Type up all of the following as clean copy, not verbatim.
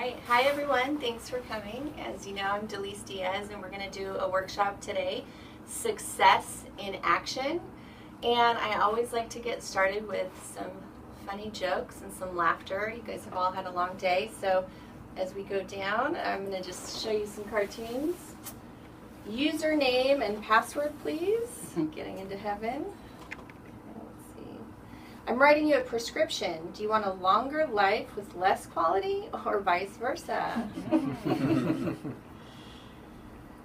right. Hi, everyone. Thanks for coming. As you know, I'm Dilyse Diaz, and we're going to do a workshop today, Success in Action. And I always like to get started with some funny jokes and some laughter. You guys have all had a long day, so as we go down, I'm going to just show you some cartoons. Username and password, please. Getting into heaven. I'm writing you a prescription. Do you want a longer life with less quality or vice versa?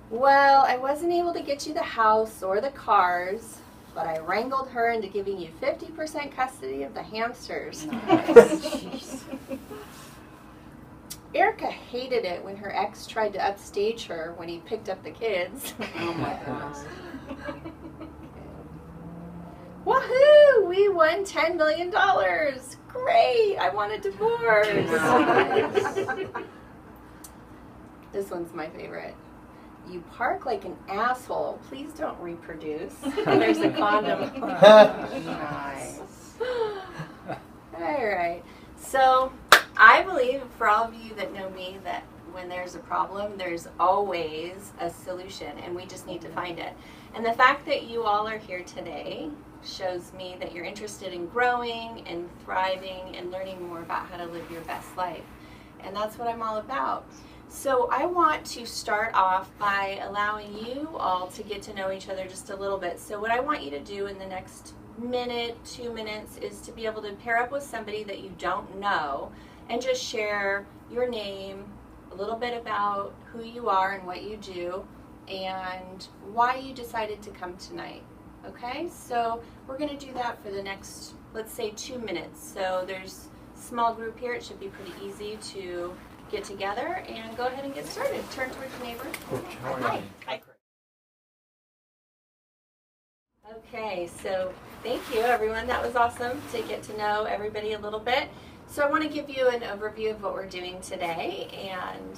Well, I wasn't able to get you the house or the cars, but I wrangled her into giving you 50% custody of the hamsters. Nice. Erica hated it when her ex tried to upstage her when he picked up the kids. Oh my gosh. Woohoo! We won $10 million! Great! I want a divorce! This one's my favorite. You park like an asshole. Please don't reproduce. There's a condom. Nice. Alright. So, I believe for all of you that know me that when there's a problem, there's always a solution, and we just need to find it. And the fact that you all are here today shows me that you're interested in growing and thriving and learning more about how to live your best life. And that's what I'm all about. So I want to start off by allowing you all to get to know each other just a little bit. So what I want you to do in the next minute, 2 minutes, is to be able to pair up with somebody that you don't know and just share your name, a little bit about who you are and what you do, and why you decided to come tonight. Okay, so we're going to do that for the next, let's say, 2 minutes. So there's a small group here. It should be pretty easy to get together and go ahead and get started. Turn towards your neighbor. Hi. Hi. Okay, so thank you, everyone. That was awesome to get to know everybody a little bit. So I want to give you an overview of what we're doing today, and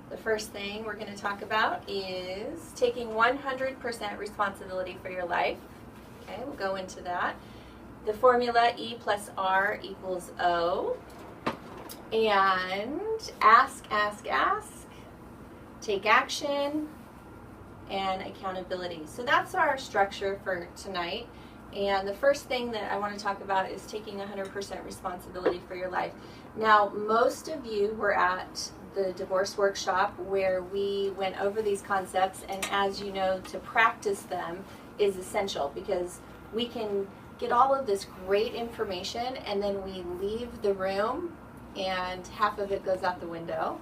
the first thing we're going to talk about is taking 100% responsibility for your life. Okay, we'll go into that. The formula E plus R equals O. And ask, ask, ask. Take action. And accountability. So that's our structure for tonight. And the first thing that I want to talk about is taking 100% responsibility for your life. Now, most of you were at the divorce workshop where we went over these concepts, and as you know, to practice them is essential because we can get all of this great information and then we leave the room and half of it goes out the window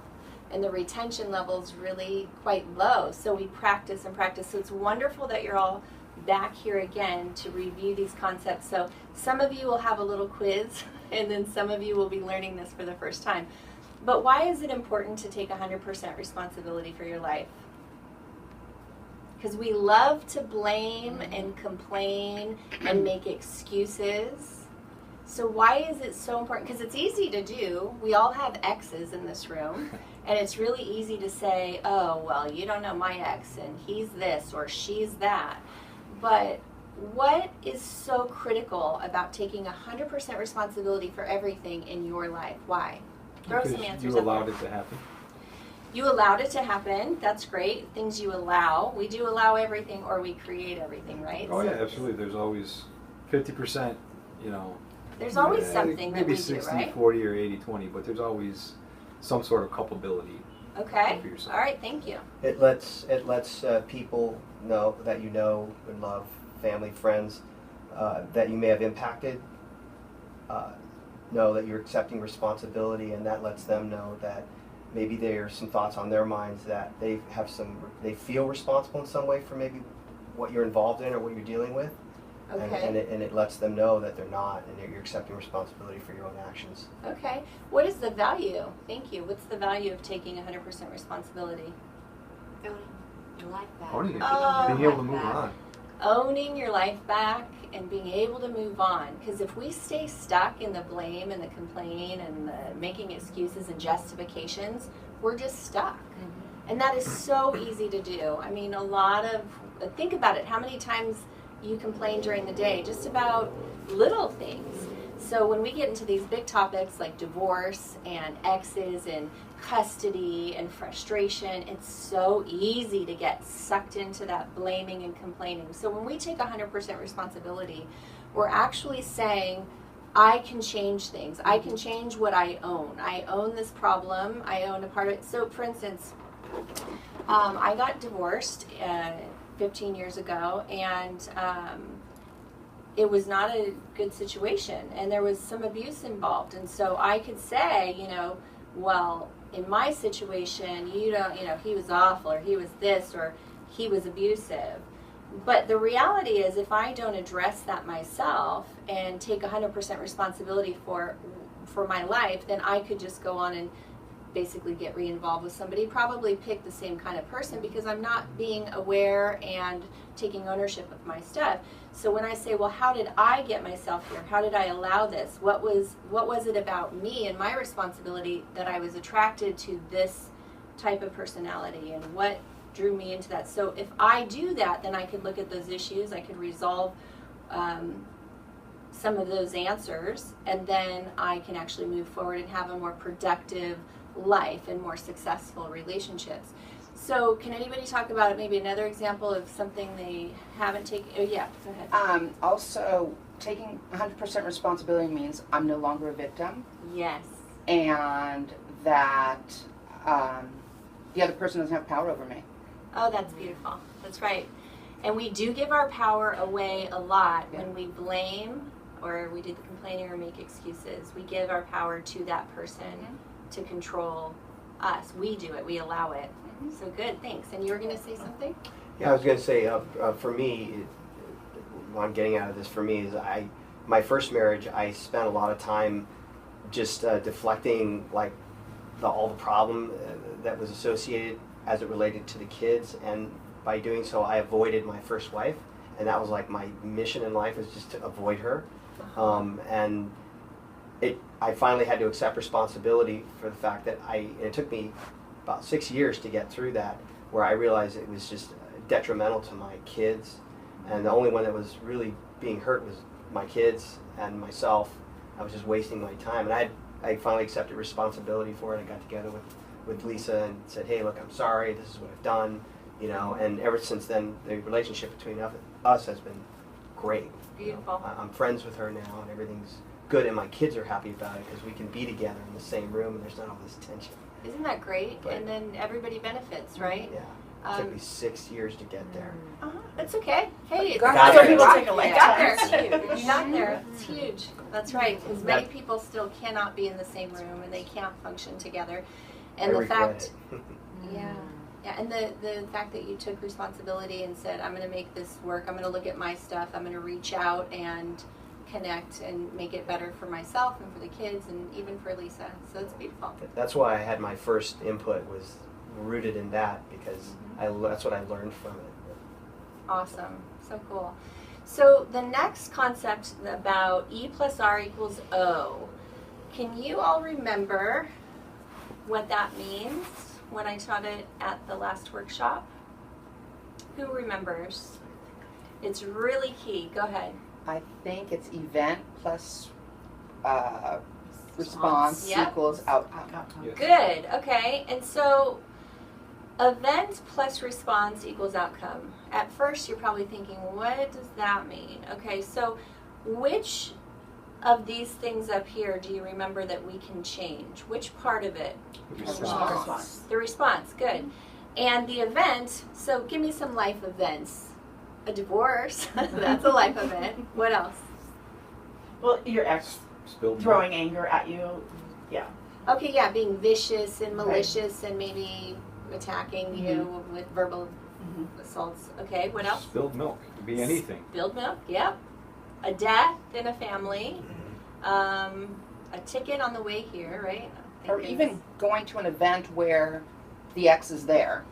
and the retention level is really quite low. So we practice and practice. So it's wonderful that you're all back here again to review these concepts. So some of you will have a little quiz and then some of you will be learning this for the first time. But why is it important to take 100% responsibility for your life? Because we love to blame and complain and make excuses. So why is it so important? Because it's easy to do. We all have exes in this room. And it's really easy to say, oh, well, you don't know my ex, and he's this or she's that. But what is so critical about taking 100% responsibility for everything in your life? Why? Throw some answers. You allowed it to happen. You allowed it to happen. That's great. Things you allow. We do allow everything, or we create everything, right? Oh, yeah, absolutely. There's always 50%, There's always something that we do, maybe 60, right? 40, or 80, 20, but there's always some sort of culpability. Okay. For yourself. All right. Thank you. It lets people know that you know and love, family, friends, that you may have impacted, know that you're accepting responsibility, and that lets them know that maybe there are some thoughts on their minds that they feel responsible in some way for maybe what you're involved in or what you're dealing with. Okay. And it lets them know that they're not, and you're accepting responsibility for your own actions. Okay. What is the value? Thank you. What's the value of taking 100% responsibility? Owning your life back. Owning it. Oh. Being able to move on. Owning your life back and being able to move on. Because if we stay stuck in the blame and the complain and the making excuses and justifications, we're just stuck. Mm-hmm. And that is so easy to do. I mean, think about it. How many times you complain during the day just about little things. So when we get into these big topics like divorce and exes and custody and frustration, it's so easy to get sucked into that blaming and complaining. So when we take 100% responsibility, we're actually saying, I can change things. I can change what I own. I own this problem. I own a part of it. So for instance, I got divorced 15 years ago, and it was not a good situation, and there was some abuse involved. And so I could say, well, in my situation, he was awful, or he was this, or he was abusive. But the reality is, if I don't address that myself and take 100% responsibility for my life, then I could just go on and basically get re-involved with somebody, probably pick the same kind of person, because I'm not being aware and taking ownership of my stuff. So when I say, well, how did I get myself here? How did I allow this? What was it about me and my responsibility that I was attracted to this type of personality, and what drew me into that? So if I do that, then I could look at those issues, I could resolve some of those answers, and then I can actually move forward and have a more productive life and more successful relationships. So can anybody talk about maybe another example of something they haven't taken? Oh yeah, go ahead. Also, taking 100% responsibility means I'm no longer a victim, Yes. and that the other person doesn't have power over me. Oh, that's beautiful. That's right. And we do give our power away a lot when we blame, or we do the complaining or make excuses. We give our power to that person to control us. We do it. We allow it. So good. Thanks. And you were going to say something? Yeah, I was going to say, for me, what I'm getting out of this for me is my first marriage, I spent a lot of time just deflecting like all the problem that was associated as it related to the kids, and by doing so, I avoided my first wife, and that was like my mission in life, is just to avoid her. And I finally had to accept responsibility for the fact that it took me about 6 years to get through that, where I realized it was just detrimental to my kids, and the only one that was really being hurt was my kids and myself. I was just wasting my time, and I finally accepted responsibility for it. I got together with Lisa and said, hey, look, I'm sorry, this is what I've done, and ever since then, the relationship between us has been great. Beautiful. I'm friends with her now, and everything's good, and my kids are happy about it because we can be together in the same room, and there's not all this tension. Isn't that great? But, and then everybody benefits, right? Yeah. It took me 6 years to get there. That's okay. Hey, it's got there. people Got take a there. got there. It's huge. You got there. It's huge. That's right. Because many people still cannot be in the same room, and they can't function together. And I the regret fact, it. yeah, and the fact that you took responsibility and said, I'm going to make this work. I'm going to look at my stuff. I'm going to reach out and connect and make it better for myself and for the kids and even for Lisa. So it's beautiful. That's why I had my first input was rooted in that, because that's what I learned from it. Awesome. So cool. So the next concept about E plus R equals O. Can you all remember what that means when I taught it at the last workshop? Who remembers? It's really key. Go ahead. I think it's event plus response Yep. equals outcome. Yes. Good. Okay. And so event plus response equals outcome. At first, you're probably thinking, what does that mean? Okay. So which of these things up here do you remember that we can change? Which part of it? Response. The response. Good. And the event, so give me some life events. A divorce. That's a life event. What else? Well, your ex Spilled throwing anger at you. Yeah. Okay, yeah, being vicious and malicious and maybe attacking you with verbal assaults. Okay, what else? Spilled milk. It could be anything. Spilled milk, yep. A death in a family. A ticket on the way here, right? Or even going to an event where the ex is there.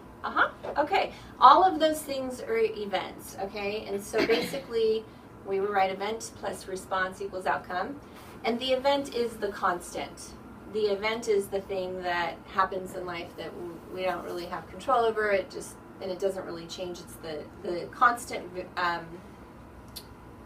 Okay. All of those things are events, okay? And so basically, we would write event plus response equals outcome. And the event is the constant. The event is the thing that happens in life that we don't really have control over. It doesn't really change. It's the constant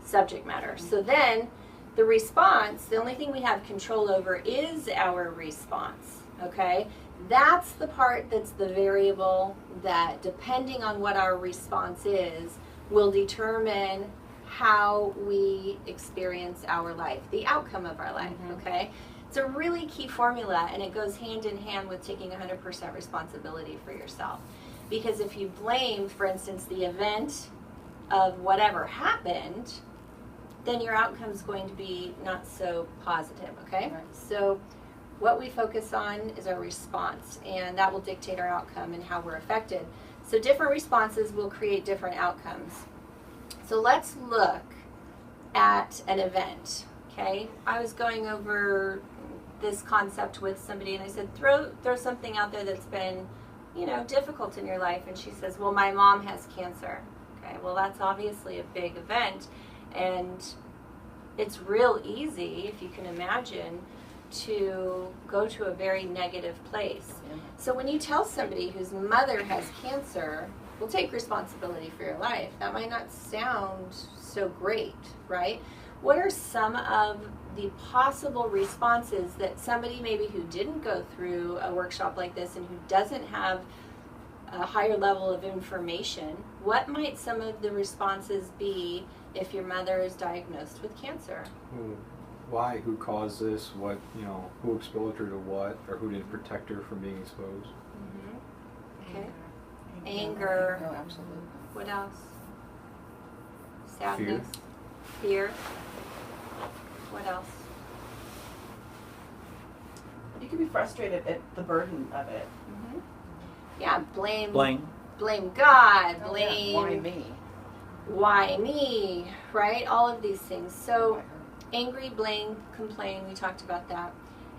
subject matter. So then, the response, the only thing we have control over is our response, okay? That's the part that's the variable that, depending on what our response is, will determine how we experience our life, the outcome of our life, okay? It's a really key formula, and it goes hand in hand with taking 100% responsibility for yourself. Because if you blame, for instance, the event of whatever happened, then your outcome's going to be not so positive, okay? Right. So what we focus on is our response, and that will dictate our outcome and how we're affected. So different responses will create different outcomes. So let's look at an event, okay? I was going over this concept with somebody, and I said, throw something out there that's been, difficult in your life. And she says, well, my mom has cancer. Okay, well, that's obviously a big event, and it's real easy, if you can imagine, to go to a very negative place. Yeah. So when you tell somebody whose mother has cancer, will take responsibility for your life, that might not sound so great, right? What are some of the possible responses that somebody maybe who didn't go through a workshop like this and who doesn't have a higher level of information, what might some of the responses be if your mother is diagnosed with cancer? Why? Who caused this? What? Who exposed her to what? Or who didn't protect her from being exposed? Okay. Anger. No, absolutely. What else? Sadness. Fear. What else? You can be frustrated at the burden of it. Yeah, blame Blame. God, Oh, blame yeah. Why me? why me, right? All of these things. So Why her? angry, blame, complain, we talked about that.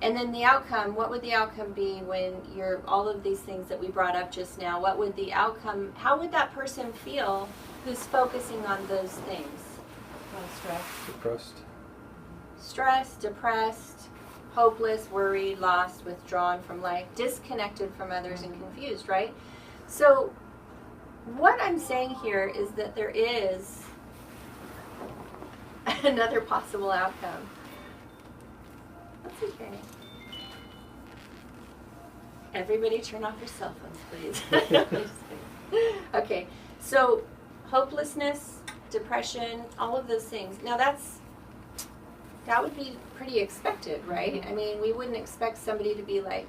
And then the outcome, what would the outcome be when you're, all of these things that we brought up just now, what would the outcome, how would that person feel who's focusing on those things? Stress. Depressed. Stressed, depressed, hopeless, worried, lost, withdrawn from life, disconnected from others, and confused, right? So what I'm saying here is that there is another possible outcome. That's okay. Everybody turn off your cell phones, please. Okay, so hopelessness, depression, all of those things. Now that would be pretty expected, right? I mean, we wouldn't expect somebody to be like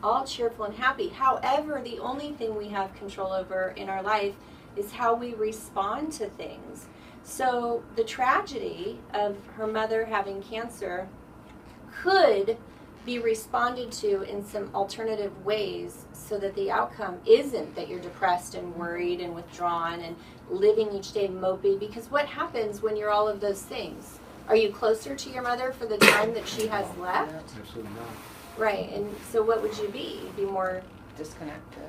all cheerful and happy. However, the only thing we have control over in our life is how we respond to things. So the tragedy of her mother having cancer could be responded to in some alternative ways so that the outcome isn't that you're depressed and worried and withdrawn and living each day mopey. Because what happens when you're all of those things? Are you closer to your mother for the time that she has left? Absolutely not. Right, and so what would you be? You'd be more Disconnected.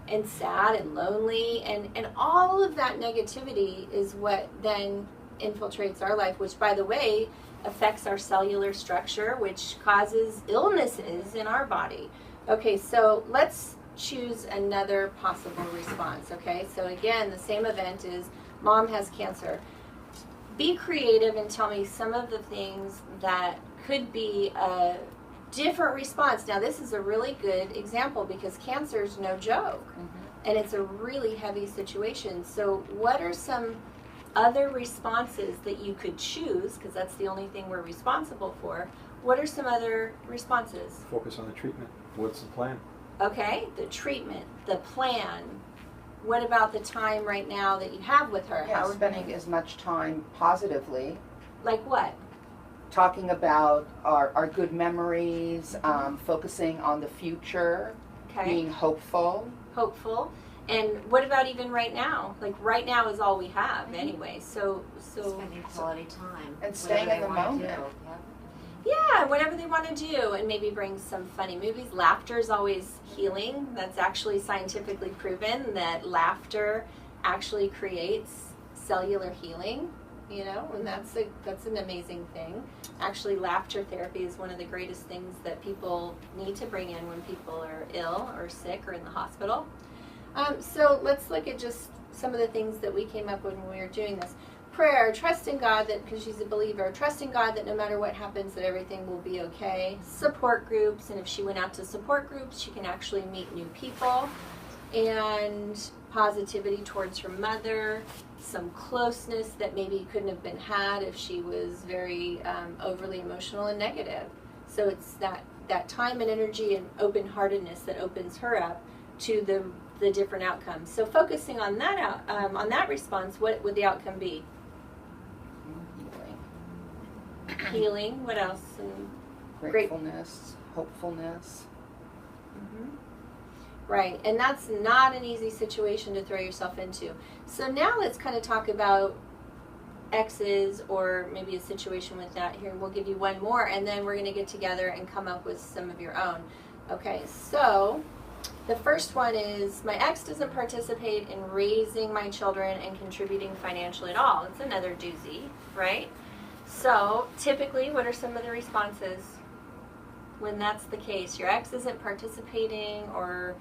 and sad and lonely, and all of that negativity is what then infiltrates our life, which, by the way, affects our cellular structure, which causes illnesses in our body. Okay, so let's choose another possible response, okay? So again, the same event is mom has cancer. Be creative and tell me some of the things that could be a different response. Now, this is a really good example because cancer is no joke, and it's a really heavy situation. So what are some other responses that you could choose, because that's the only thing we're responsible for? What are some other responses? Focus on the treatment. What's the plan? Okay, the treatment, the plan. What about the time right now that you have with her? Yeah, How spending as much time positively, like what? talking about our good memories, focusing on the future, Okay, being hopeful. hopeful. And what about even right now? Like right now is all we have anyway. So Spending quality time. And staying whatever in the they wanna moment. do. Yep. yeah, whatever they want to do, and maybe bring some funny movies. Laughter is always healing. That's actually scientifically proven that laughter actually creates cellular healing. And that's an amazing thing. Actually, laughter therapy is one of the greatest things that people need to bring in when people are ill or sick or in the hospital. So let's look at just some of the things that we came up with when we were doing this. prayer, trust in God that, because she's a believer, trust in God that no matter what happens that everything will be okay. Support groups, and if she went out to support groups, she can actually meet new people. And positivity towards her mother, some closeness that maybe couldn't have been had if she was very overly emotional and negative. So it's that time and energy and open-heartedness that opens her up to the different outcomes. So focusing on that response, what would the outcome be? Healing. What else? And Gratefulness, hopefulness. mm-hmm. Right, and that's not an easy situation to throw yourself into. So now let's kind of talk about exes, or maybe a situation with that. Here, we'll give you one more, and then we're going to get together and come up with some of your own. Okay, so the first one is, my ex doesn't participate in raising my children and contributing financially at all. It's another doozy, right? So typically, what are some of the responses when that's the case? Your ex isn't participating or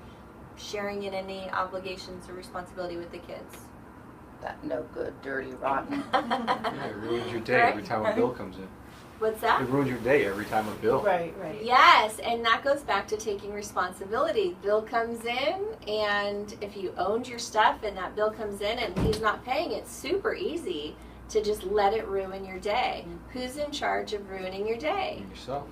sharing in any obligations or responsibility with the kids. That no good, dirty, rotten. Yeah, it ruins your day Right. every time a bill comes in. What's that? It ruins your day every time a bill. Right. Yes, and that goes back to taking responsibility. Bill comes in, and if you owned your stuff and that bill comes in and he's not paying, it's super easy to just let it ruin your day. Who's in charge of ruining your day? Yourself.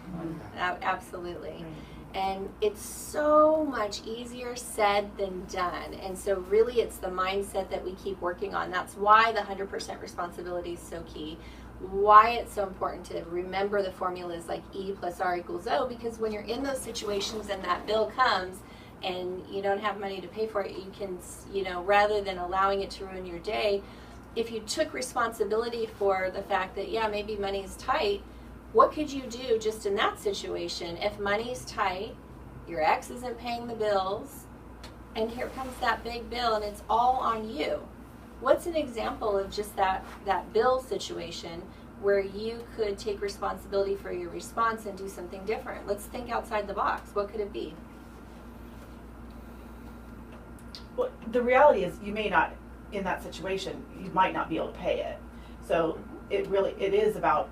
Absolutely. And it's so much easier said than done. And so really it's the mindset that we keep working on. That's why the 100% responsibility is so key. Why it's so important to remember the formulas like E plus R equals O, because when you're in those situations and that bill comes and you don't have money to pay for it, you can, rather than allowing it to ruin your day, if you took responsibility for the fact that, yeah, maybe money's tight, what could you do just in that situation? If money's tight, your ex isn't paying the bills, and here comes that big bill and it's all on you. What's an example of just that bill situation where you could take responsibility for your response and do something different? Let's think outside the box. What could it be? Well, the reality is you may not, in that situation, you might not be able to pay it. So it is about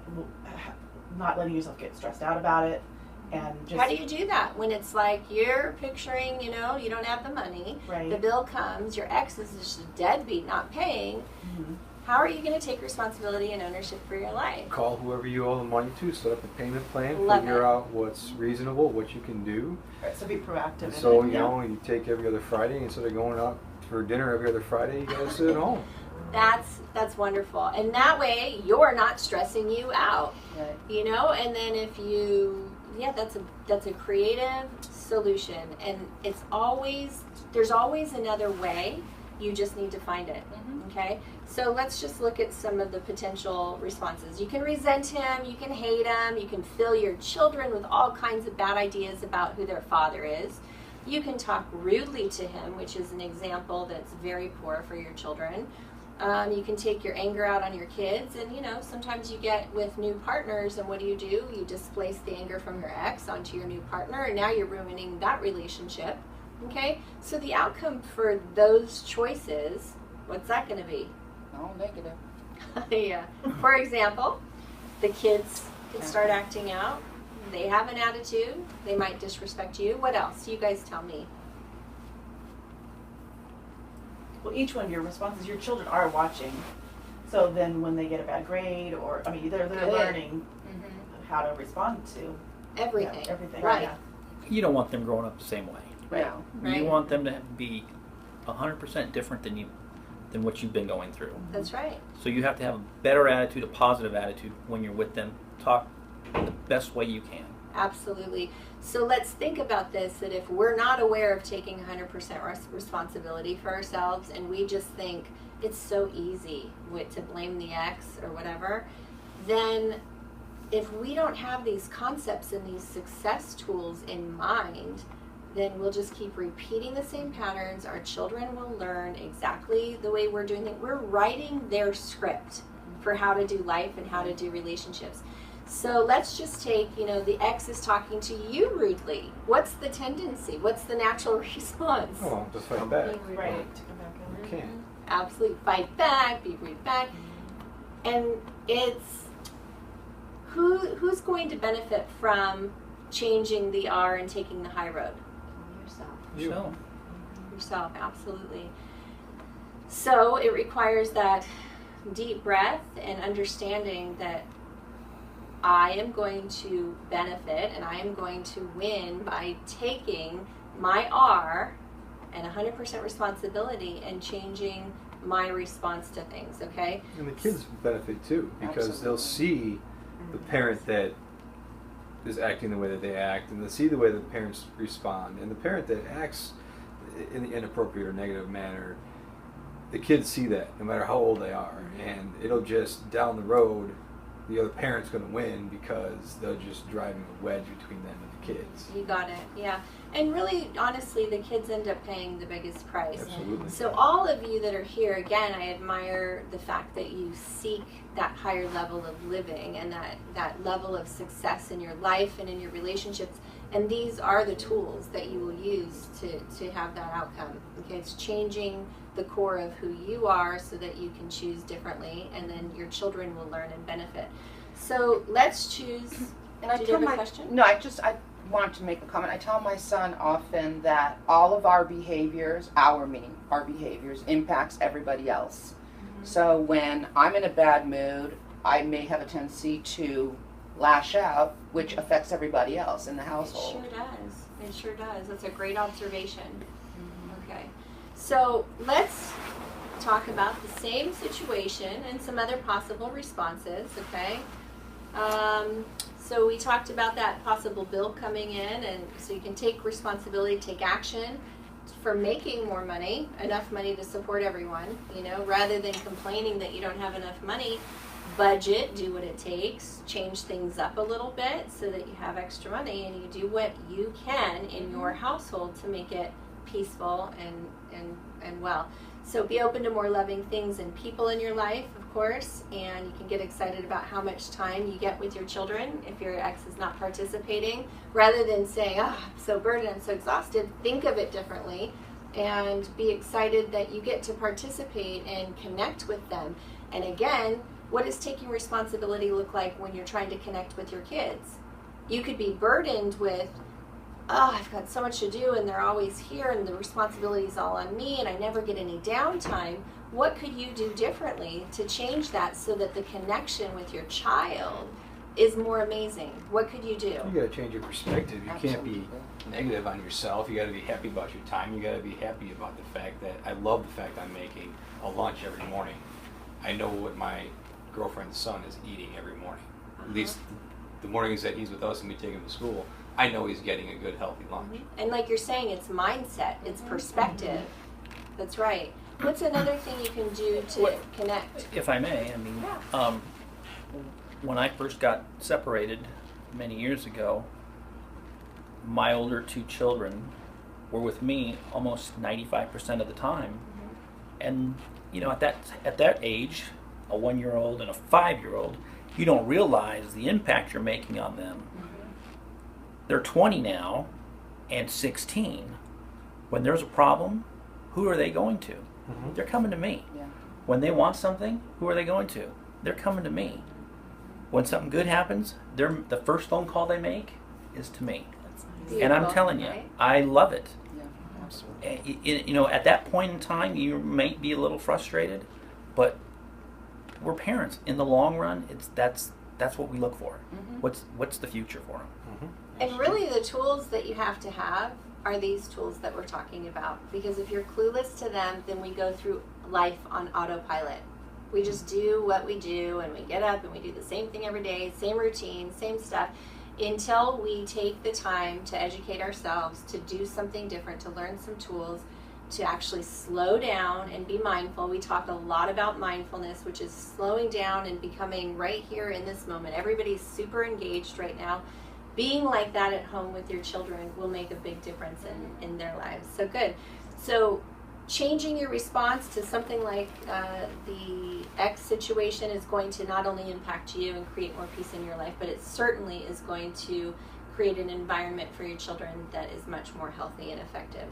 not letting yourself get stressed out about it, and just. How do you do that when it's like you're picturing, you don't have the money, Right. the bill comes, your ex is just a deadbeat not paying. Mhm. How are you going to take responsibility and ownership for your life? Call whoever you owe the money to, set up a payment plan, Love figure it. out what's reasonable, what you can do. Right, so be proactive. And in so, it. you take every other Friday, instead of going out for dinner every other Friday, you gotta sit at home. That's wonderful. And that way you're not stressing you out. Right. And then if you, that's a creative solution, and there's always another way. You just need to find it. Okay, so let's just look at some of the potential responses. You can resent him, you can hate him, you can fill your children with all kinds of bad ideas about who their father is. You can talk rudely to him, which is an example that's very poor for your children. You can take your anger out on your kids, and sometimes you get with new partners, and what do? You displace the anger from your ex onto your new partner, and now you're ruining that relationship. Okay, so the outcome for those choices, what's that going to be? All negative. Yeah. For example, the kids can start acting out. They have an attitude. They might disrespect you. What else? You guys tell me. Well, each one of your responses, your children are watching. So then when they get a bad grade, or they're Good. learning how to respond to Everything. everything. Right. Yeah. You don't want them growing up the same way. Right. Right. You want them to be 100% different than what you've been going through. That's right. So you have to have a better attitude, a positive attitude when you're with them. Talk the best way you can. Absolutely. So let's think about this, that if we're not aware of taking 100% responsibility for ourselves, and we just think it's so easy to blame the ex or whatever, then if we don't have these concepts and these success tools in mind, then we'll just keep repeating the same patterns. Our children will learn exactly the way we're doing it. We're writing their script for how to do life and how to do relationships. So let's just take, the ex is talking to you rudely. What's the tendency? What's the natural response? Oh, just fight back. Right. To come back in. You can't. Absolutely. Fight back, be rude back. And it's who's going to benefit from changing the R and taking the high road? Yourself. You. So, Yourself, absolutely. So it requires that deep breath and understanding that I am going to benefit and I am going to win by taking my R and 100% responsibility and changing my response to things, okay? And the kids benefit too, because they'll see the parent that is acting the way that they act, and they'll see the way the parents respond. And the parent that acts in the inappropriate or negative manner, the kids see that no matter how old they are. And it'll just, down the road, the other parent's going to win because they're just driving a wedge between them and the kids. You got it, yeah. And really, honestly, the kids end up paying the biggest price. Absolutely. So all of you that are here, again, I admire the fact that you seek that higher level of living and that level of success in your life and in your relationships. And these are the tools that you will use to have that outcome. Okay, it's changing the core of who you are so that you can choose differently, and then your children will learn and benefit. So let's choose. And I Did tell you have my a question? no, I want to make a comment. I tell my son often that all of our behaviors, our behaviors, impacts everybody else. So when I'm in a bad mood, I may have a tendency to lash out, which affects everybody else in the household. It sure does. It sure does. That's a great observation. Okay. So let's talk about the same situation and some other possible responses, okay? So we talked about that possible bill coming in, and so you can take responsibility, take action for making more money, enough money to support everyone, you know, rather than complaining that you don't have enough money. Budget, do what it takes, change things up a little bit so that you have extra money, and you do what you can in your household to make it peaceful and well. So be open to more loving things and people in your life, of course, and you can get excited about how much time you get with your children if your ex is not participating. Rather than saying, I'm so burdened, I'm so exhausted, think of it differently and be excited that you get to participate and connect with them. And again, what does taking responsibility look like when you're trying to connect with your kids? You could be burdened with, I've got so much to do and they're always here and the responsibility is all on me and I never get any downtime. What could you do differently to change that so that the connection with your child is more amazing? What could you do? You got to change your perspective. You can't be negative on yourself. You got to be happy about your time. You got to be happy about the fact that I love the fact I'm making a lunch every morning. I know what my girlfriend's son is eating every morning. At least the mornings that he's with us and we take him to school, I know he's getting a good, healthy lunch. And like you're saying, it's mindset, it's perspective. That's right. What's another thing you can do to connect? if I may, I mean, when I first got separated many years ago, my older two children were with me almost 95% of the time. And, you know, at that age, a 1-year-old and a 5-year-old, you don't realize the impact you're making on them. They're 20 now and 16. When there's a problem, who are they going to? They're coming to me. Yeah. When they want something, who are they going to? They're coming to me. When something good happens, the first phone call they make is to me. And I'm telling you, right? I love it. Yeah, absolutely. You know, at that point in time, you might be a little frustrated, but we're parents. In the long run, that's what we look for. What's the future for them? And really the tools that you have to have are these tools that we're talking about. Because if you're clueless to them, then we go through life on autopilot. We just do what we do and we get up and we do the same thing every day, same routine, same stuff, until we take the time to educate ourselves, to do something different, to learn some tools, to actually slow down and be mindful. We talk a lot about mindfulness, which is slowing down and becoming right here in this moment. Everybody's super engaged right now. Being like that at home with your children will make a big difference in their lives. So good. So changing your response to something like the X situation is going to not only impact you and create more peace in your life, but it certainly is going to create an environment for your children that is much more healthy and effective.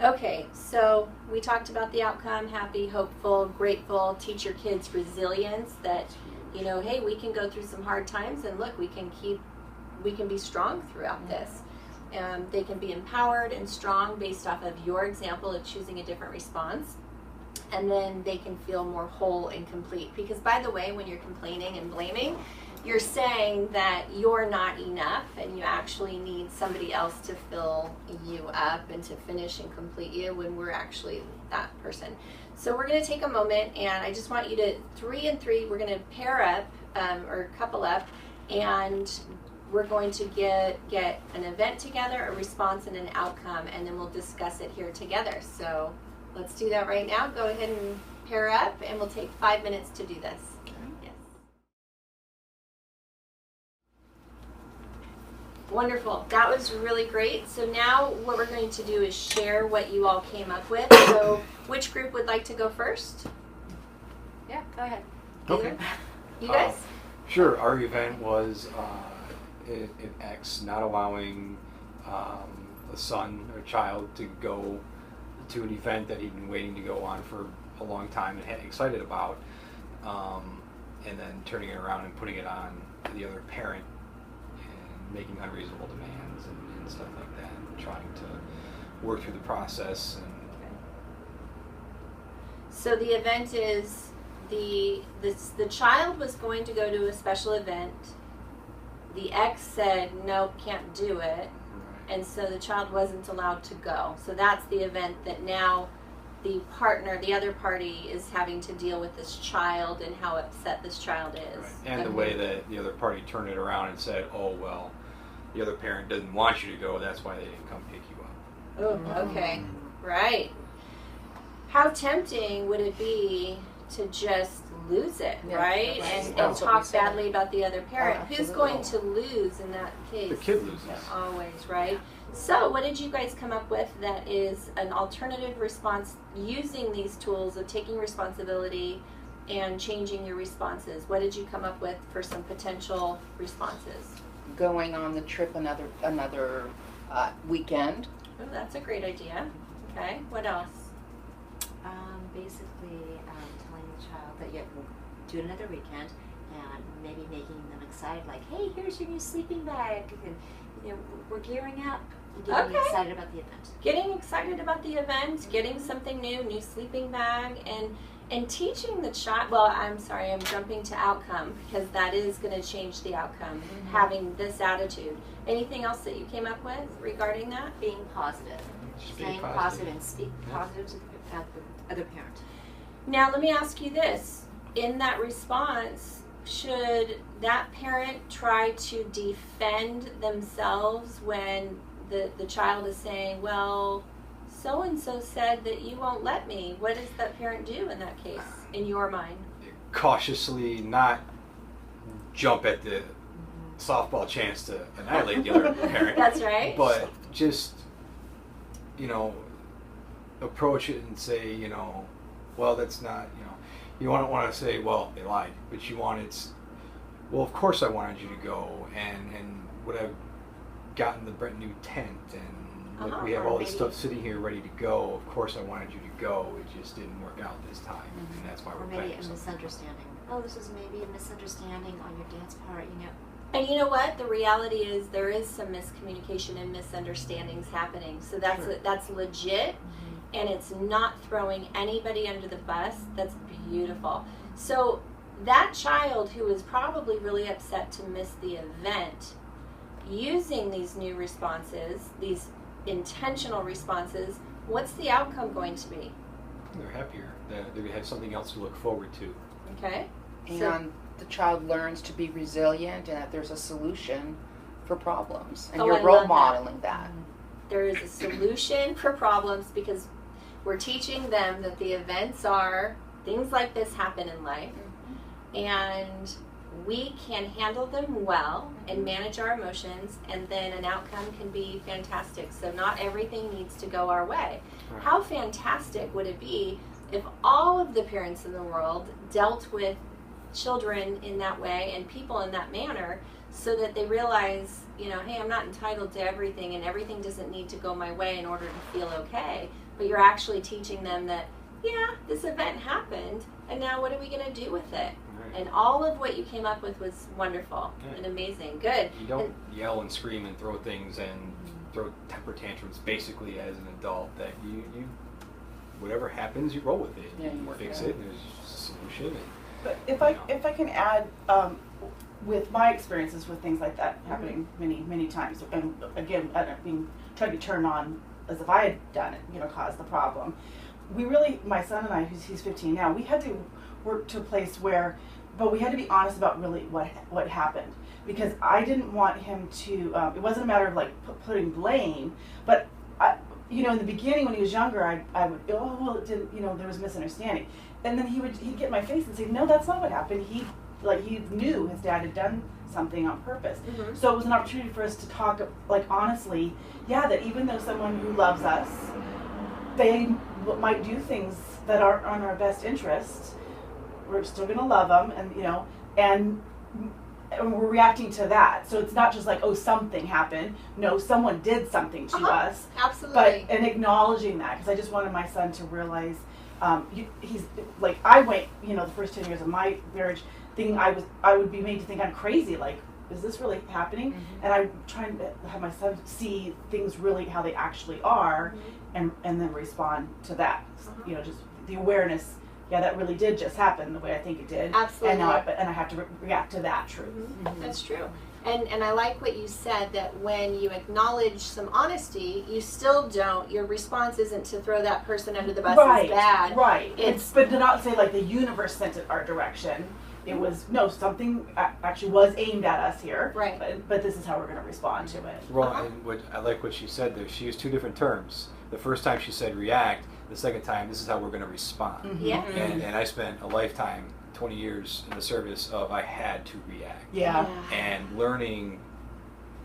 Okay, so we talked about the outcome, happy, hopeful, grateful, teach your kids resilience, that you know, hey, we can go through some hard times, and look, we can be strong throughout this. They can be empowered and strong based off of your example of choosing a different response. And then they can feel more whole and complete. Because by the way, when you're complaining and blaming, you're saying that you're not enough and you actually need somebody else to fill you up and to finish and complete you when we're actually that person. So we're going to take a moment, and I just want you to 3 and 3, we're going to pair up or couple up, and we're going to get an event together, a response, and an outcome, and then we'll discuss it here together. So let's do that right now. Go ahead and pair up, and we'll take 5 minutes to do this. Yes. Wonderful. That was really great. So now what we're going to do is share what you all came up with. So which group would like to go first? Yeah, go ahead. Okay. You guys? Sure. Our event was in X, not allowing a son or child to go to an event that he'd been waiting to go on for a long time and getting excited about, and then turning it around and putting it on the other parent and making unreasonable demands and stuff like that, and trying to work through the process. And so the event is the child was going to go to a special event. The ex said, nope, can't do it. And so the child wasn't allowed to go. So that's the event that now the partner, the other party, is having to deal with this child and how upset this child is. right. And the way that the other party turned it around and said, oh, well, the other parent doesn't want you to go, that's why they didn't come pick you up. Oh, okay. Right. How tempting would it be to just lose it, Yeah, right? right. And That's what we talk said. badly about the other parent. Oh, Who's going to lose in that case? The kid loses. Always, right? So what did you guys come up with that is an alternative response using these tools of taking responsibility and changing your responses? What did you come up with for some potential responses? Going on the trip another weekend. Oh, that's a great idea. Okay, what else? Basically, telling the child that we'll do it another weekend, and maybe making them excited, like, hey, here's your new sleeping bag, and we're gearing up, getting Okay. excited about the event. Getting excited about the event, getting something new sleeping bag, and teaching the child. Well, I'm sorry, I'm jumping to outcome because that is going to change the outcome. Having this attitude. Anything else that you came up with regarding that? Being positive, Just being staying positive, and speak positive to the other parent. Now, let me ask you this: in that response, should that parent try to defend themselves when the child is saying, well, so and so said that you won't let me? What does that parent do in that case, in your mind? Cautiously not jump at the softball chance to annihilate the other parent. That's right. But just, approach it and say, well, that's not, you don't want to say, well, they lied, but you want it, well, of course I wanted you to go, and would have gotten the brand new tent, and look, we have Or all this maybe- stuff sitting here ready to go. Of course I wanted you to go. It just didn't work out this time, and that's why Or we're maybe back a to something. misunderstanding. Oh, this is maybe a misunderstanding on your dad's part, And you know what? The reality is there is some miscommunication and misunderstandings happening. So that's Sure. that's legit, and it's not throwing anybody under the bus. That's beautiful. So that child who is probably really upset to miss the event, using these new responses, these intentional responses, what's the outcome going to be? They're happier. They have something else to look forward to. Okay? And the child learns to be resilient and that there's a solution for problems. And Oh, you're I role love that. modeling that. There is a solution for problems because we're teaching them that the events are things like this happen in life, and we can handle them well and manage our emotions, and then an outcome can be fantastic. So not everything needs to go our way. Right. How fantastic would it be if all of the parents in the world dealt with children in that way and people in that manner, so that they realize, hey, I'm not entitled to everything, and everything doesn't need to go my way in order to feel okay. But you're actually teaching them that, yeah, this event happened, and now what are we going to do with it? Right. And all of what you came up with was wonderful and amazing. Good. You don't yell and scream and throw things and throw temper tantrums basically as an adult. That you whatever happens, you roll with it. Yeah, you you work fix it out. it, and there's a solution. But if I can add, with my experiences with things like that happening many times, and again, being tried to turn on as if I had done it, caused the problem. We really, my son and I, he's 15 now, we had to work to a place where, but we had to be honest about really what happened, because I didn't want him to. It wasn't a matter of like putting blame, but in the beginning when he was younger, I would, oh well, it didn't, there was misunderstanding, and then he'd get in my face and say, no, that's not what happened. He knew his dad had done something on purpose. Mm-hmm. So it was an opportunity for us to talk, like, honestly, that even though someone who loves us, they might do things that aren't on our best interest, we're still going to love them, and we're reacting to that. So it's not just like, oh, something happened. No, someone did something to us. Absolutely. And acknowledging that, because I just wanted my son to realize, he's like, I went, the first 10 years of my marriage, thinking I would be made to think I'm crazy. Like, is this really happening? Mm-hmm. And I'm trying to have my son see things really how they actually are, and then respond to that. Just the awareness. Yeah, that really did just happen the way I think it did. Absolutely. And now I have to react to that truth. Mm-hmm. Mm-hmm. That's true. And I like what you said, that when you acknowledge some honesty, you still don't, your response isn't to throw that person under the bus as bad. Right. But to not say like the universe sent it our direction. It was, no, something actually was aimed at us here. Right. But this is how we're going to respond to it. Well, and I like what she said there. She used two different terms. The first time she said react. The second time, this is how we're going to respond. Mm-hmm. Yeah. And I spent a lifetime, 20 years in the service of I had to react. Yeah. And learning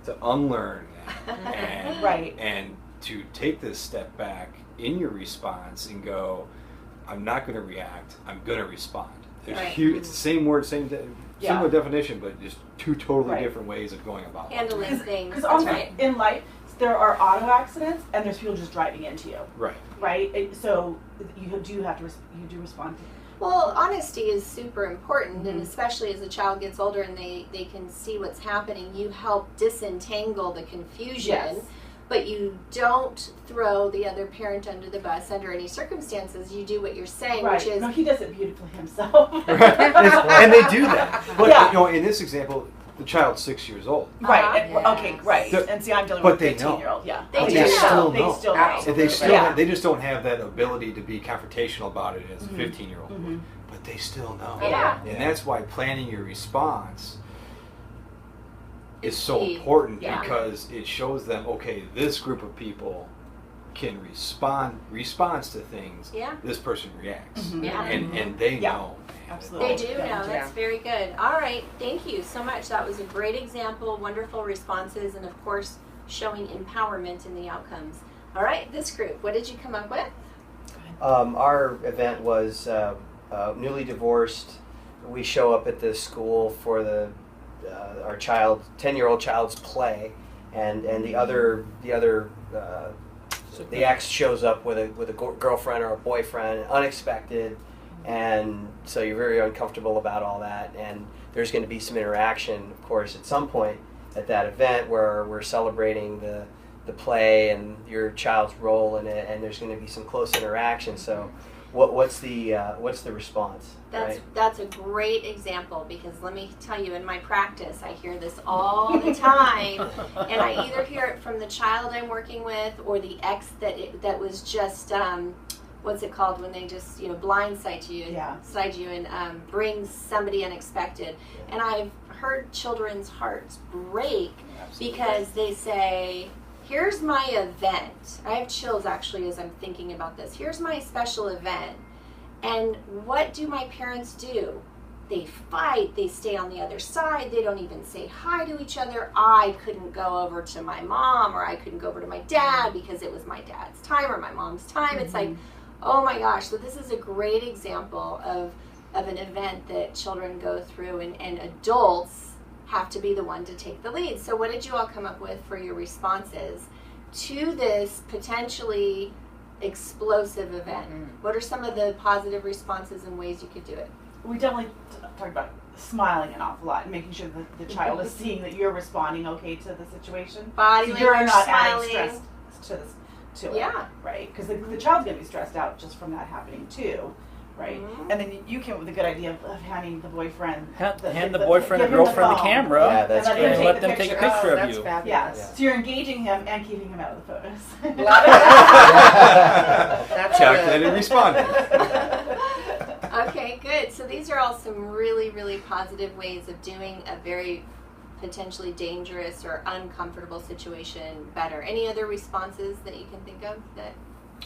to unlearn that. And, right. And to take this step back in your response and go, I'm not going to react, I'm going to respond. Right. It's the same word, similar definition, but just two totally different ways of going about handling things. Because also in life, there are auto accidents, and there's people just driving into you. Right. Right. So you do respond. Well, honesty is super important, and especially as the child gets older and they can see what's happening, you help disentangle the confusion. Yes. But you don't throw the other parent under the bus under any circumstances. You do what you're saying, right. which is... No, he does it beautifully himself. And they do that. But, in this example, the child's 6 years old. Right. Okay, right. And see, I'm dealing with a 15-year-old. Yeah. They still know. They still know. They just don't have that ability to be confrontational about it as a 15-year-old. Mm-hmm. But they still know. Yeah. And that's why planning your response is so important, because it shows them, okay, this group of people can responds to things. Yeah. This person reacts. Mm-hmm. Yeah. And they know. Absolutely. They do know. That's very good. All right. Thank you so much. That was a great example, wonderful responses, and of course, showing empowerment in the outcomes. All right, this group, what did you come up with? Our event was newly divorced. We show up at the school for our 10-year-old child's play, and the ex shows up with a girlfriend or a boyfriend, unexpected, and so you're very uncomfortable about all that. And there's going to be some interaction, of course, at some point at that event where we're celebrating the play and your child's role in it, and there's going to be some close interaction. So, what's the response? That's a great example, because let me tell you, in my practice, I hear this all the time, and I either hear it from the child I'm working with or the ex that was just what's it called when they just blindside you and brings somebody unexpected. And I've heard children's hearts break because they say, here's my event. I have chills actually as I'm thinking about this. Here's my special event. And what do my parents do? They fight, they stay on the other side, they don't even say hi to each other. I couldn't go over to my mom, or I couldn't go over to my dad because it was my dad's time or my mom's time. Mm-hmm. It's like, oh my gosh. So this is a great example of an event that children go through, and adults have to be the one to take the lead. So what did you all come up with for your responses to this potentially explosive event? What are some of the positive responses and ways you could do it? we definitely talked about smiling an awful lot and making sure that the child is seeing that you're responding okay to the situation. Body So you're language, not smiling. adding stress to it, Yeah. right? Because the child's going to be stressed out just from that happening too, right? Mhm. And then you came up with a good idea of handing the boyfriend Hand the boyfriend or give him the girlfriend the phone. camera Yeah, that's And and great. let them take a picture of that's you. fabulous. Yes. Yeah. So you're engaging him and keeping him out of the photos. Love it. That's Calculated good. responding. Okay, good. So these are all some really, really positive ways of doing a very potentially dangerous or uncomfortable situation better. Any other responses that you can think of that,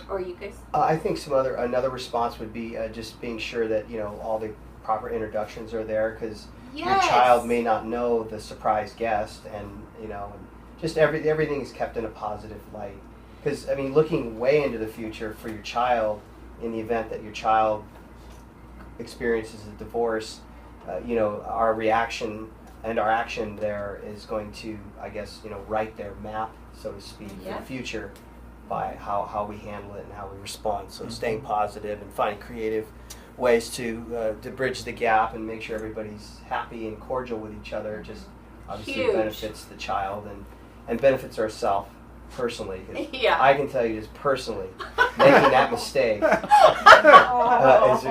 or you guys? I think another response would be just being sure that all the proper introductions are there, because Yes. your child may not know the surprise guest, and and just everything is kept in a positive light. Because I mean, looking way into the future for your child, in the event that your child experiences a divorce, our reaction and our action there is going to, I guess, write their map, so to speak, for Yeah. the future by how we handle it and how we respond. So staying positive and finding creative ways to bridge the gap and make sure everybody's happy and cordial with each other just obviously Huge. benefits the child and benefits ourselves personally. 'Cause Yeah. I can tell you just personally, making that mistake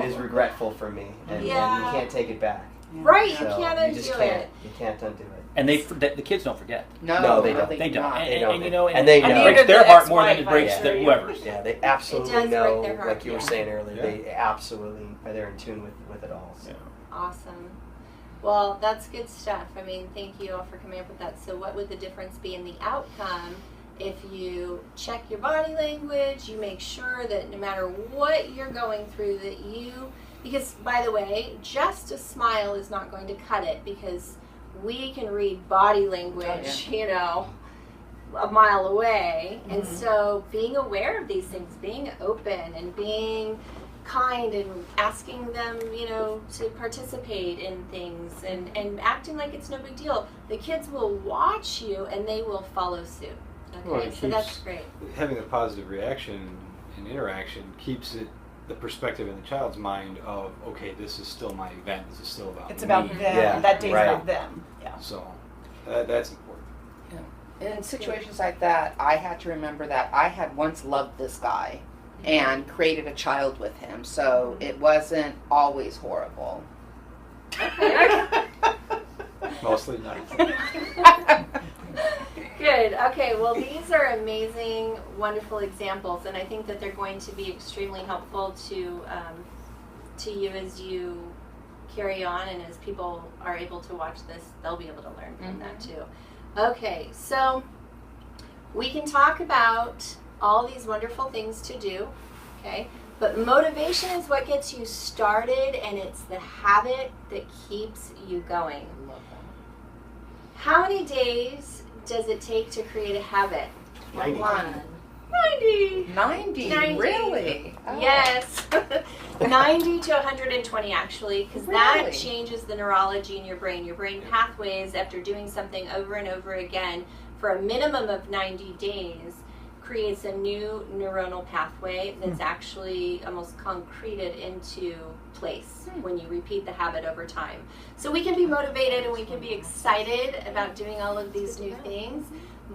is regretful for me, and you Yeah. can't take it back. Right, you So can't you undo just can't. it. You can't undo it. And the kids don't forget. No, they don't. They do don't. not. And, They don't. and, you know, And they it know. breaks Neither their the heart more than it ex-wife, breaks I'm sure you- whoever's. Yeah, they It absolutely does break know, their heart, like you were yeah. saying earlier, Yeah. they absolutely, they're in tune with it all. So. Yeah. Awesome. Well, that's good stuff. I mean, thank you all for coming up with that. So what would the difference be in the outcome if you check your body language, you make sure that no matter what you're going through that because by the way, just a smile is not going to cut it, because we can read body language, a mile away. And so being aware of these things, being open and being kind and asking them, to participate in things and acting like it's no big deal. The kids will watch you and they will follow suit. Okay, Well, it so that's keeps- great. Having a positive reaction and interaction keeps the perspective in the child's mind of, okay, this is still my event. This is still about It's me. about them. Yeah, That day's right. about them. Yeah. So that's important. In situations like that, I had to remember that I had once loved this guy and created a child with him, so it wasn't always horrible. Mostly not. Good. Okay, well, these are amazing, wonderful examples, and I think that they're going to be extremely helpful to you as you carry on, and as people are able to watch this, they'll be able to learn from that too. Okay, so we can talk about all these wonderful things to do, okay? But motivation is what gets you started, and it's the habit that keeps you going. How many days does it take to create a habit? 90. 90. 90, really? Oh. Yes. 90 to 120 actually, because that Really? changes the neurology in your brain. Your brain pathways, after doing something over and over again for a minimum of 90 days, creates a new neuronal pathway that's actually almost concreted into place when you repeat the habit over time. So we can be motivated and we can be excited about doing all of these new things,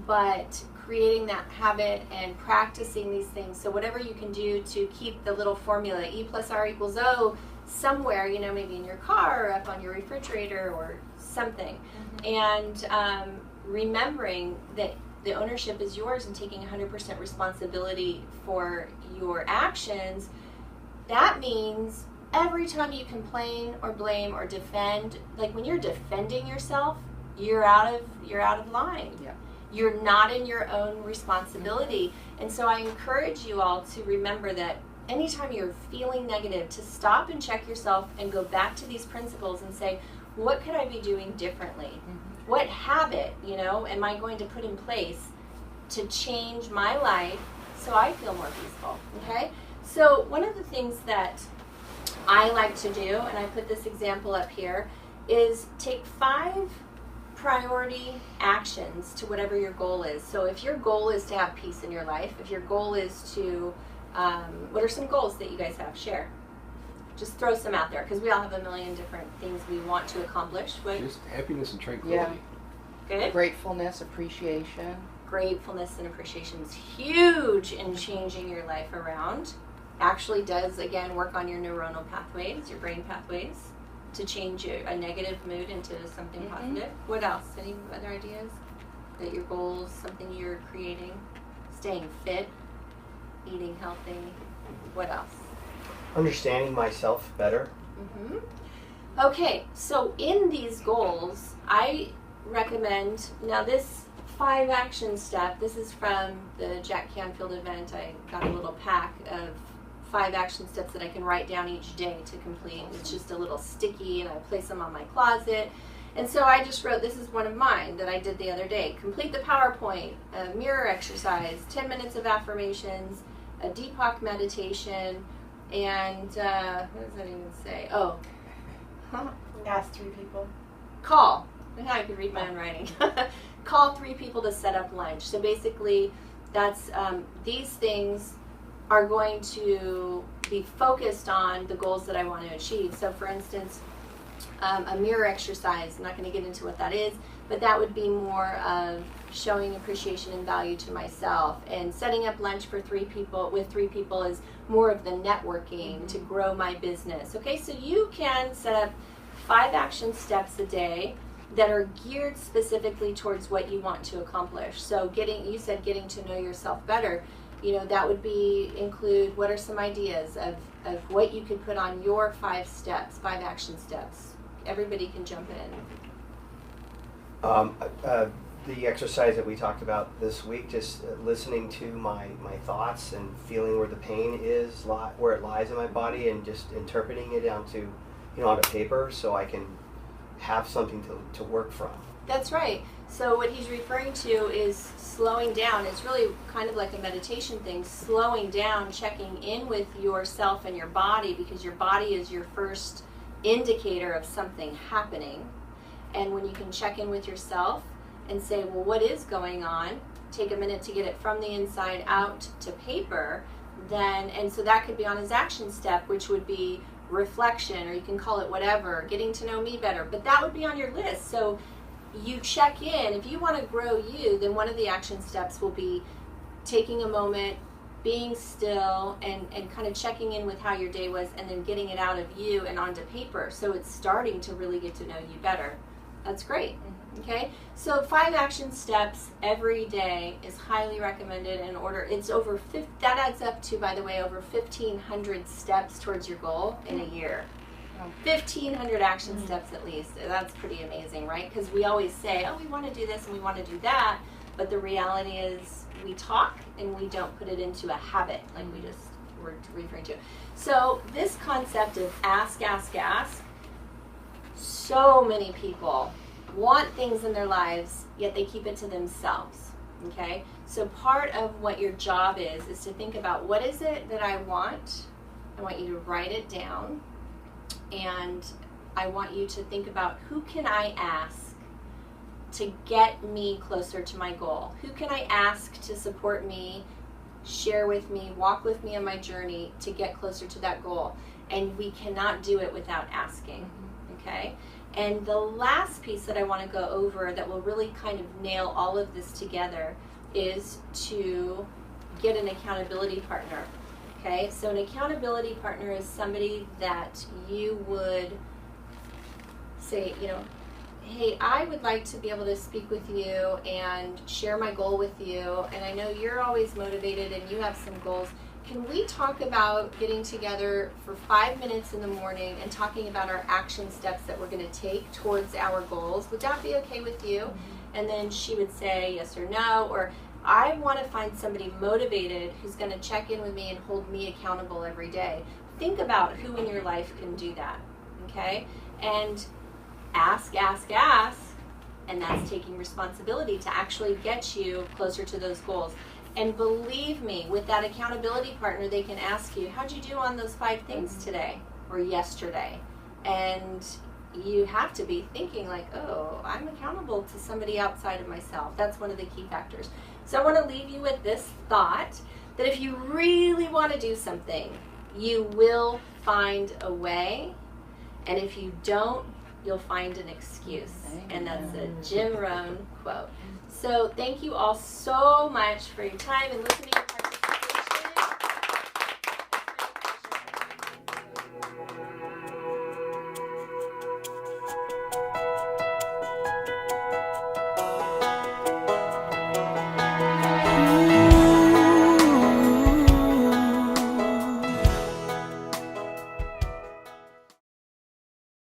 but creating that habit and practicing these things. So whatever you can do to keep the little formula, E plus R equals O, somewhere, maybe in your car or up on your refrigerator or something. And remembering that the ownership is yours and taking 100% responsibility for your actions, that means every time you complain or blame or defend, like when you're defending yourself, you're out of line. Yeah. You're not in your own responsibility. And so I encourage you all to remember that anytime you're feeling negative, to stop and check yourself and go back to these principles and say, what could I be doing differently? What habit, am I going to put in place to change my life so I feel more peaceful, okay? So one of the things that I like to do, and I put this example up here, is take 5 priority actions to whatever your goal is. So if your goal is to have peace in your life, if your goal is to, what are some goals that you guys have? Share. Just throw some out there, because we all have a million different things we want to accomplish. What? Just happiness and tranquility. Good. Gratefulness, appreciation. Gratefulness and appreciation is huge in changing your life around. Actually does, again, work on your neuronal pathways, your brain pathways, to change a negative mood into something positive. What else? Any other ideas? That your goals, something you're creating? Staying fit, eating healthy. What else? Understanding myself better. Okay, so in these goals, I recommend, now this 5 action step, this is from the Jack Canfield event. I got a little pack of 5 action steps that I can write down each day to complete. It's just a little sticky, and I place them on my closet. And so I just wrote, this is one of mine that I did the other day. Complete the PowerPoint, a mirror exercise, 10 minutes of affirmations, a Deepak meditation, and what does that even say? Oh, Ask 3 people. call. Now I could read my own writing. Call 3 people to set up lunch. So basically, that's these things are going to be focused on the goals that I want to achieve. So for instance, a mirror exercise, I'm not going to get into what that is, but that would be more of showing appreciation and value to myself. And setting up lunch for 3 people, with 3 people, is more of the networking to grow my business. Okay, so you can set up 5 action steps a day that are geared specifically towards what you want to accomplish. So you said getting to know yourself better. You know, that would include what are some ideas of what you could put on your 5 steps, 5 action steps. Everybody can jump in. The exercise that we talked about this week, just listening to my thoughts and feeling where the pain is, where it lies in my body, and just interpreting it onto paper, so I can have something to work from. That's right. So what he's referring to is slowing down. It's really kind of like a meditation thing, slowing down, checking in with yourself and your body, because your body is your first indicator of something happening. And when you can check in with yourself and say, well, what is going on? Take a minute to get it from the inside out to paper, and so that could be on his action step, which would be reflection, or you can call it whatever, getting to know me better, but that would be on your list. So you check in. If you want to grow you, then one of the action steps will be taking a moment, being still, and kind of checking in with how your day was, and then getting it out of you and onto paper. So it's starting to really get to know you better. That's great. Okay, so 5 action steps every day is highly recommended. In order, it's over that adds up to, by the way, over 1,500 steps towards your goal in a year. 1,500 action steps at least. That's pretty amazing, right? Because we always say, oh, we want to do this and we want to do that, but the reality is we talk and we don't put it into a habit, like we just were referring to. So this concept of ask, so many people want things in their lives, yet they keep it to themselves. Okay, so part of what your job is to think about, what is it that I want. I want you to write it down, and I want you to think about, who can I ask to get me closer to my goal? Who can I ask to support me, share with me, walk with me on my journey to get closer to that goal? And we cannot do it without asking. Okay, and the last piece that I want to go over that will really kind of nail all of this together is to get an accountability partner. Okay, so an accountability partner is somebody that you would say, hey, I would like to be able to speak with you and share my goal with you, and I know you're always motivated and you have some goals. Can we talk about getting together for 5 minutes in the morning and talking about our action steps that we're going to take towards our goals? Would that be okay with you? And then she would say yes or no, or I want to find somebody motivated who's going to check in with me and hold me accountable every day. Think about who in your life can do that, okay? And ask, and that's taking responsibility to actually get you closer to those goals. And believe me, with that accountability partner, they can ask you, how'd you do on those 5 things today or yesterday? And you have to be thinking like, oh, I'm accountable to somebody outside of myself. That's one of the key factors. So I want to leave you with this thought, that if you really want to do something, You will find a way, and if you don't, you'll find an excuse. And that's a Jim Rohn quote. So thank you all so much for your time and listening.